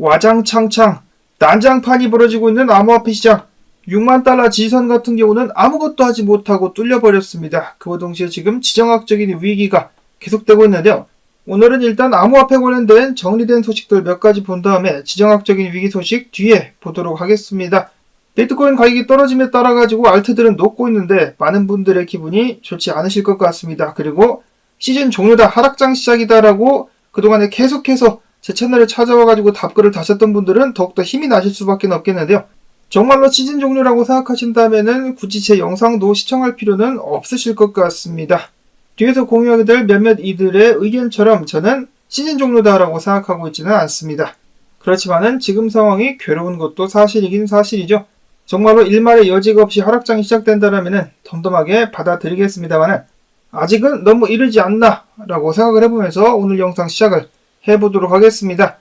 와장창창 난장판이 벌어지고 있는 암호화폐 시장. 6만 달러 지선 같은 경우는 아무것도 하지 못하고 뚫려버렸습니다. 그와 동시에 지금 지정학적인 위기가 계속되고 있는데요. 오늘은 일단 암호화폐 관련된 정리된 소식들 몇 가지 본 다음에 지정학적인 위기 소식 뒤에 보도록 하겠습니다. 비트코인 가격이 떨어짐에 따라 가지고 알트들은 녹고 있는데 많은 분들의 기분이 좋지 않으실 것 같습니다. 그리고 시즌 종료다, 하락장 시작이다라고 그동안에 계속해서 제 채널에 찾아와 가지고 답글을 다셨던 분들은 더욱더 힘이 나실 수밖에 없겠는데요. 정말로 시즌 종료라고 생각하신다면은 굳이 제 영상도 시청할 필요는 없으실 것 같습니다. 뒤에서 공유하게 될 몇몇 이들의 의견처럼 저는 시즌 종료다라고 생각하고 있지는 않습니다. 그렇지만은 지금 상황이 괴로운 것도 사실이긴 사실이죠. 정말로 일말의 여지가 없이 하락장이 시작된다라면은 덤덤하게 받아들이겠습니다만은 아직은 너무 이르지 않나 라고 생각을 해보면서 오늘 영상 시작을 해보도록 하겠습니다.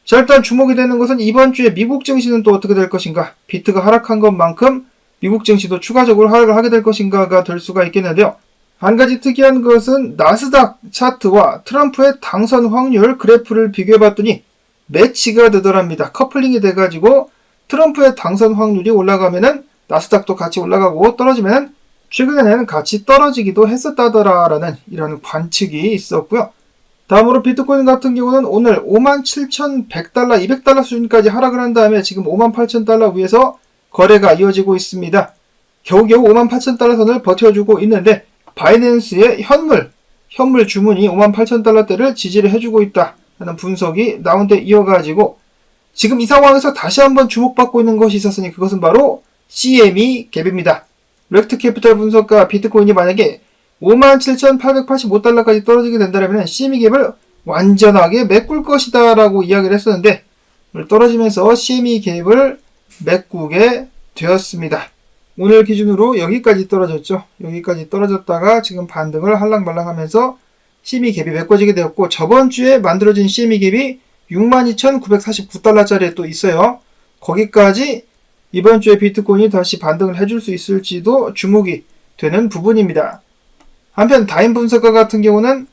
자, 일단 주목이 되는 것은 이번 주에 미국 증시는 또 어떻게 될 것인가, 비트가 하락한 것만큼 미국 증시도 추가적으로 하락을 하게 될 것인가가 될 수가 있겠는데요. 한 가지 특이한 것은 나스닥 차트와 트럼프의 당선 확률 그래프를 비교해봤더니 매치가 되더랍니다. 커플링이 돼가지고 트럼프의 당선 확률이 올라가면은 나스닥도 같이 올라가고 떨어지면은 최근에는 같이 떨어지기도 했었다더라라는 이런 관측이 있었고요. 다음으로 비트코인 같은 경우는 오늘 57,100달러, 200달러 수준까지 하락을 한 다음에 지금 58,000달러 위에서 거래가 이어지고 있습니다. 겨우겨우 58,000달러 선을 버텨주고 있는데 바이낸스의 현물 주문이 58,000달러대를 지지를 해주고 있다는 분석이 나온 데 이어가지고 지금 이 상황에서 다시 한번 주목받고 있는 것이 있었으니 그것은 바로 CME 갭입니다. 렉트 캐피털 분석가 비트코인이 만약에 57,885달러까지 떨어지게 된다면 CME 갭을 완전하게 메꿀 것이다 라고 이야기를 했었는데 떨어지면서 CME 갭을 메꾸게 되었습니다. 오늘 기준으로 여기까지 떨어졌죠. 여기까지 떨어졌다가 지금 반등을 할랑말랑하면서 CME 갭이 메꿔지게 되었고, 저번 주에 만들어진 CME 갭이 62,949달러짜리에 또 있어요. 거기까지 이번 주에 비트코인이 다시 반등을 해줄 수 있을지도 주목이 되는 부분입니다. 한편 다인 분석가 같은 경우는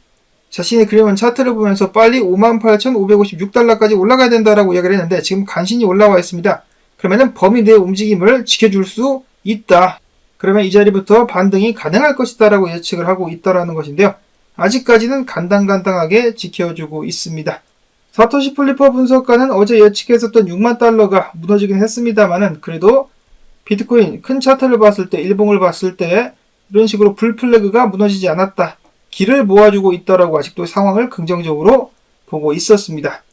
자신이 그려온 차트를 보면서 빨리 58,556달러까지 올라가야 된다라고 이야기를 했는데 지금 간신히 올라와 있습니다. 그러면은 범위 내의 움직임을 지켜줄 수 있다. 그러면 이 자리부터 반등이 가능할 것이다 라고 예측을 하고 있다라는 것인데요. 아직까지는 간당간당하게 지켜주고 있습니다. 사토시 플리퍼 분석가는 어제 예측했었던 6만 달러가 무너지긴 했습니다만은 그래도 비트코인 큰 차트를 봤을 때, 일봉을 봤을 때 이런 식으로 불플래그가 무너지지 않았다, 길을 모아주고 있다라고 아직도 상황을 긍정적으로 보고 있었습니다.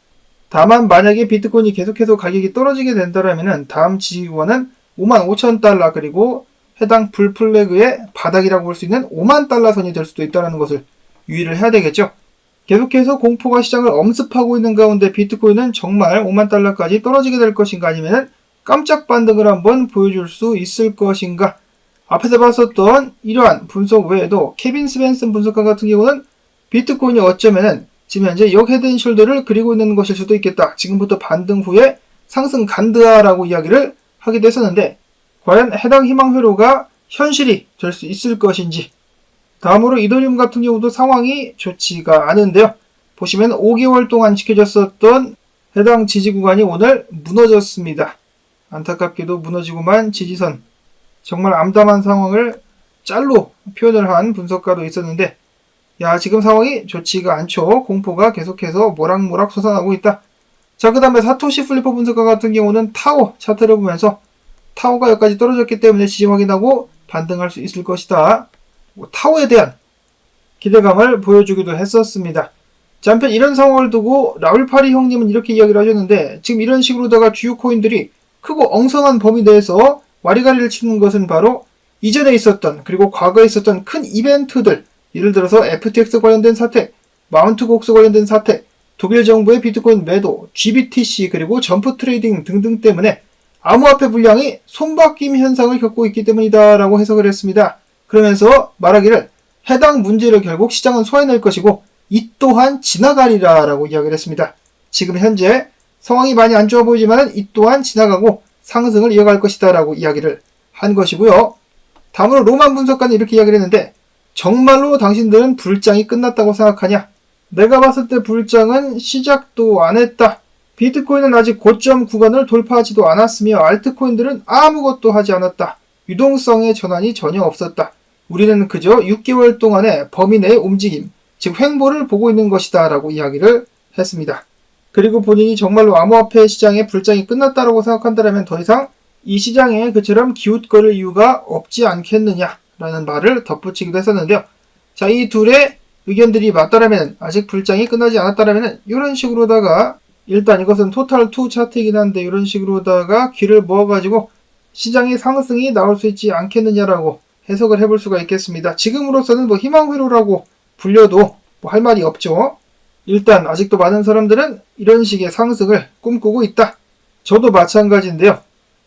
다만 만약에 비트코인이 계속해서 가격이 떨어지게 된다면 다음 지지구간은 55,000달러 그리고 해당 불플래그의 바닥이라고 볼 수 있는 5만 달러 선이 될 수도 있다는 것을 유의를 해야 되겠죠. 계속해서 공포가 시장을 엄습하고 있는 가운데 비트코인은 정말 5만 달러까지 떨어지게 될 것인가, 아니면 깜짝 반등을 한번 보여줄 수 있을 것인가. 앞에서 봤었던 이러한 분석 외에도 케빈 스벤슨 분석가 같은 경우는 비트코인이 어쩌면은 지금 현재 역 헤드앤숄더를 그리고 있는 것일 수도 있겠다, 지금부터 반등 후에 상승 간드하라고 이야기를 하기도 했었는데 과연 해당 희망 회로가 현실이 될 수 있을 것인지. 다음으로 이더리움 같은 경우도 상황이 좋지가 않은데요. 보시면 5개월 동안 지켜졌었던 해당 지지 구간이 오늘 무너졌습니다. 안타깝게도 무너지고만 지지선. 정말 암담한 상황을 짤로 표현을 한 분석가도 있었는데, 야, 지금 상황이 좋지가 않죠. 공포가 계속해서 모락모락 솟아나고 있다. 자, 그 다음에 사토시 플리퍼 분석가 같은 경우는 타오 차트를 보면서 타오가 여기까지 떨어졌기 때문에 지지 확인하고 반등할 수 있을 것이다, 타오에 대한 기대감을 보여주기도 했었습니다. 자, 한편 이런 상황을 두고 라울 파리 형님은 이렇게 이야기를 하셨는데, 지금 이런 식으로다가 주요 코인들이 크고 엉성한 범위 내에서 와리가리를 치는 것은 바로 이전에 있었던, 그리고 과거에 있었던 큰 이벤트들, 예를 들어서 FTX 관련된 사태, 마운트 곡스 관련된 사태, 독일 정부의 비트코인 매도, GBTC 그리고 점프 트레이딩 등등 때문에 암호화폐 불량이 손바뀜 현상을 겪고 있기 때문이다 라고 해석을 했습니다. 그러면서 말하기를 해당 문제를 결국 시장은 소화해낼 것이고 이 또한 지나가리라 라고 이야기를 했습니다. 지금 현재 상황이 많이 안 좋아 보이지만 이 또한 지나가고 상승을 이어갈 것이다 라고 이야기를 한 것이고요. 다음으로 로만 분석가는 이렇게 이야기를 했는데, 정말로 당신들은 불장이 끝났다고 생각하냐? 내가 봤을 때 불장은 시작도 안 했다. 비트코인은 아직 고점 구간을 돌파하지도 않았으며 알트코인들은 아무것도 하지 않았다. 유동성의 전환이 전혀 없었다. 우리는 그저 6개월 동안의 범위 내의 움직임, 즉 횡보를 보고 있는 것이다 라고 이야기를 했습니다. 그리고 본인이 정말로 암호화폐 시장의 불장이 끝났다라고 생각한다면 더 이상 이 시장에 그처럼 기웃거릴 이유가 없지 않겠느냐라는 말을 덧붙이기도 했었는데요. 자, 이 둘의 의견들이 맞다라면, 아직 불장이 끝나지 않았다라면 이런 식으로다가, 일단 이것은 토탈2 차트이긴 한데 이런 식으로다가 귀를 모아가지고 시장의 상승이 나올 수 있지 않겠느냐라고 해석을 해볼 수가 있겠습니다. 지금으로서는 뭐 희망회로라고 불려도 뭐 할 말이 없죠. 일단 아직도 많은 사람들은 이런 식의 상승을 꿈꾸고 있다. 저도 마찬가지인데요.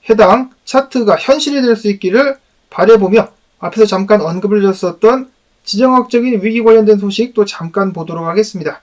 해당 차트가 현실이 될 수 있기를 바라보며 앞에서 잠깐 언급을 줬었던 지정학적인 위기 관련된 소식 또 잠깐 보도록 하겠습니다.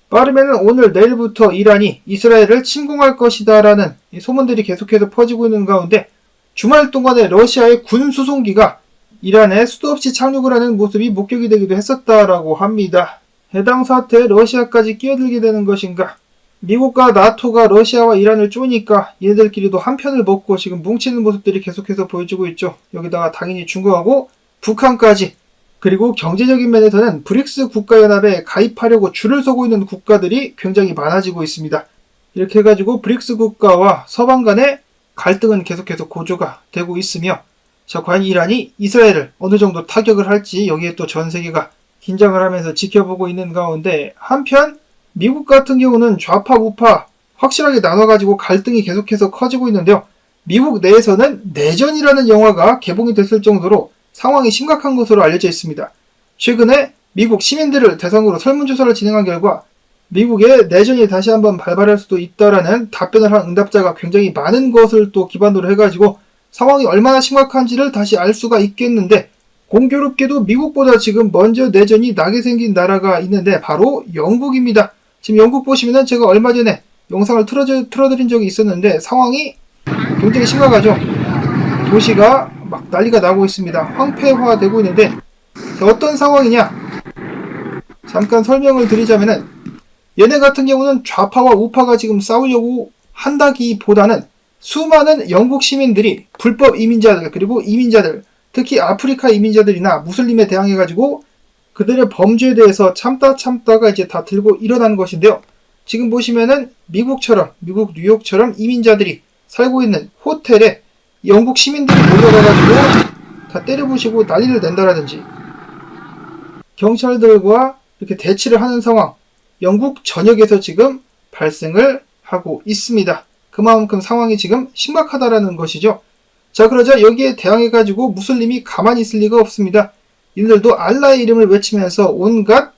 빠르면 오늘 내일부터 이란이 이스라엘을 침공할 것이다 라는 소문들이 계속해서 퍼지고 있는 가운데 주말 동안에 러시아의 군 수송기가 이란에 수도 없이 착륙을 하는 모습이 목격이 되기도 했었다라고 합니다. 해당 사태에 러시아까지 끼어들게 되는 것인가? 미국과 나토가 러시아와 이란을 쪼니까 얘네들끼리도 한편을 먹고 지금 뭉치는 모습들이 계속해서 보여지고 있죠. 여기다가 당연히 중국하고 북한까지, 그리고 경제적인 면에서는 브릭스 국가연합에 가입하려고 줄을 서고 있는 국가들이 굉장히 많아지고 있습니다. 이렇게 해가지고 브릭스 국가와 서방 간의 갈등은 계속해서 고조가 되고 있으며, 자, 과연 이란이 이스라엘을 어느 정도 타격을 할지 여기에 또 전 세계가 긴장을 하면서 지켜보고 있는 가운데, 한편 미국 같은 경우는 좌파 우파 확실하게 나눠가지고 갈등이 계속해서 커지고 있는데요. 미국 내에서는 내전이라는 영화가 개봉이 됐을 정도로 상황이 심각한 것으로 알려져 있습니다. 최근에 미국 시민들을 대상으로 설문조사를 진행한 결과 미국의 내전이 다시 한번 발발할 수도 있다라는 답변을 한 응답자가 굉장히 많은 것을 또 기반으로 해가지고 상황이 얼마나 심각한지를 다시 알 수가 있겠는데, 공교롭게도 미국보다 지금 먼저 내전이 나게 생긴 나라가 있는데 바로 영국입니다. 지금 영국 보시면은 제가 얼마 전에 영상을 틀어드린 적이 있었는데 상황이 굉장히 심각하죠. 도시가 막 난리가 나고 있습니다. 황폐화되고 있는데, 어떤 상황이냐? 잠깐 설명을 드리자면은, 얘네 같은 경우는 좌파와 우파가 지금 싸우려고 한다기보다는 수많은 영국 시민들이 불법 이민자들, 그리고 이민자들, 특히 아프리카 이민자들이나 무슬림에 대항해가지고 그들의 범죄에 대해서 참다가 이제 다 들고 일어난 것인데요. 지금 보시면은 미국처럼, 미국 뉴욕처럼 이민자들이 살고 있는 호텔에 영국 시민들이 몰려가가지고 다 때려부시고 난리를 낸다라든지, 경찰들과 이렇게 대치를 하는 상황, 영국 전역에서 지금 발생을 하고 있습니다. 그만큼 상황이 지금 심각하다라는 것이죠. 자, 그러자 여기에 대항해가지고 무슬림이 가만히 있을 리가 없습니다. 이들도 알라의 이름을 외치면서 온갖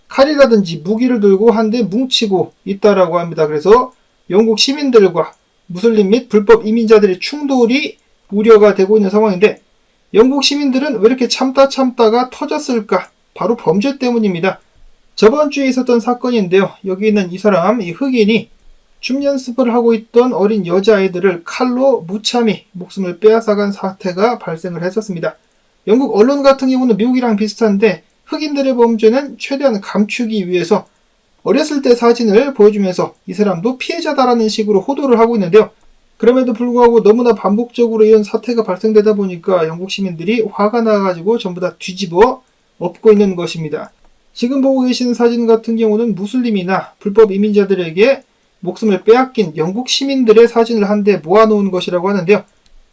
칼이라든지 무기를 들고 한데 뭉치고 있다라고 합니다. 그래서 영국 시민들과 무슬림 및 불법 이민자들의 충돌이 우려가 되고 있는 상황인데, 영국 시민들은 왜 이렇게 참다가 터졌을까? 바로 범죄 때문입니다. 저번 주에 있었던 사건인데요. 여기 있는 이 사람, 이 흑인이 춤 연습을 하고 있던 어린 여자아이들을 칼로 무참히 목숨을 빼앗아간 사태가 발생을 했었습니다. 영국 언론 같은 경우는 미국이랑 비슷한데 흑인들의 범죄는 최대한 감추기 위해서 어렸을 때 사진을 보여주면서 이 사람도 피해자다라는 식으로 호도를 하고 있는데요. 그럼에도 불구하고 너무나 반복적으로 이런 사태가 발생되다 보니까 영국 시민들이 화가 나가지고 전부 다 뒤집어 엎고 있는 것입니다. 지금 보고 계시는 사진 같은 경우는 무슬림이나 불법 이민자들에게 목숨을 빼앗긴 영국 시민들의 사진을 한데 모아놓은 것이라고 하는데요.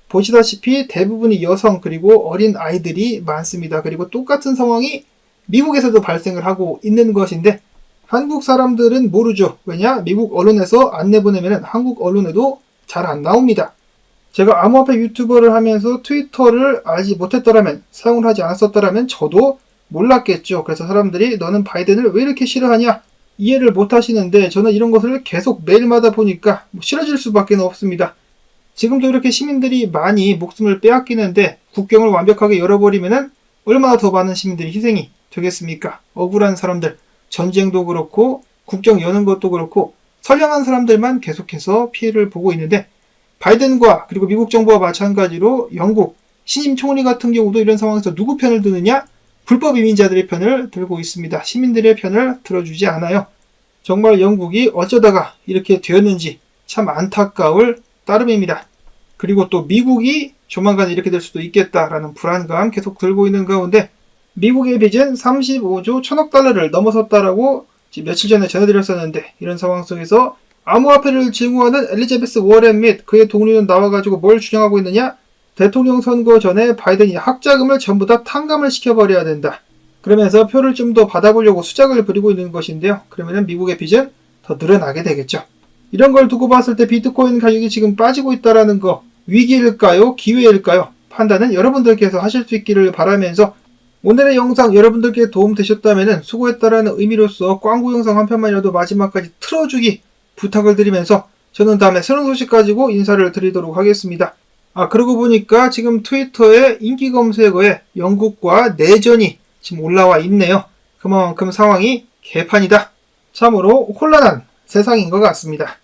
보시다시피 대부분이 여성 그리고 어린 아이들이 많습니다. 그리고 똑같은 상황이 미국에서도 발생을 하고 있는 것인데 한국 사람들은 모르죠. 왜냐? 미국 언론에서 안 내보내면 한국 언론에도 잘 안 나옵니다. 제가 암호화폐 유튜버를 하면서 트위터를 알지 못했더라면, 사용을 하지 않았었더라면 저도 몰랐겠죠. 그래서 사람들이 너는 바이든을 왜 이렇게 싫어하냐? 이해를 못 하시는데 저는 이런 것을 계속 매일마다 보니까 싫어질 수밖에 없습니다. 지금도 이렇게 시민들이 많이 목숨을 빼앗기는데 국경을 완벽하게 열어버리면은 얼마나 더 많은 시민들이 희생이 되겠습니까? 억울한 사람들, 전쟁도 그렇고 국경 여는 것도 그렇고 선량한 사람들만 계속해서 피해를 보고 있는데, 바이든과 그리고 미국 정부와 마찬가지로 영국 신임 총리 같은 경우도 이런 상황에서 누구 편을 드느냐? 불법 이민자들의 편을 들고 있습니다. 시민들의 편을 들어주지 않아요. 정말 영국이 어쩌다가 이렇게 되었는지 참 안타까울 따름입니다. 그리고 또 미국이 조만간 이렇게 될 수도 있겠다라는 불안감 계속 들고 있는 가운데 미국의 빚은 35조 1000억 달러를 넘어섰다라고 며칠 전에 전해드렸었는데, 이런 상황 속에서 암호화폐를 증오하는 엘리자베스 워렌 및 그의 동료는 나와가지고 뭘 주장하고 있느냐? 대통령 선거 전에 바이든이 학자금을 전부 다 탕감을 시켜버려야 된다. 그러면서 표를 좀 더 받아보려고 수작을 부리고 있는 것인데요. 그러면 미국의 빚은 더 늘어나게 되겠죠. 이런 걸 두고 봤을 때 비트코인 가격이 지금 빠지고 있다는 거, 위기일까요? 기회일까요? 판단은 여러분들께서 하실 수 있기를 바라면서, 오늘의 영상 여러분들께 도움되셨다면 수고했다라는 의미로서 광고 영상 한 편만이라도 마지막까지 틀어주기 부탁을 드리면서, 저는 다음에 새로운 소식 가지고 인사를 드리도록 하겠습니다. 그러고 보니까 지금 트위터의 인기 검색어에 영국과 내전이 지금 올라와 있네요. 그만큼 상황이 개판이다. 참으로 혼란한 세상인 것 같습니다.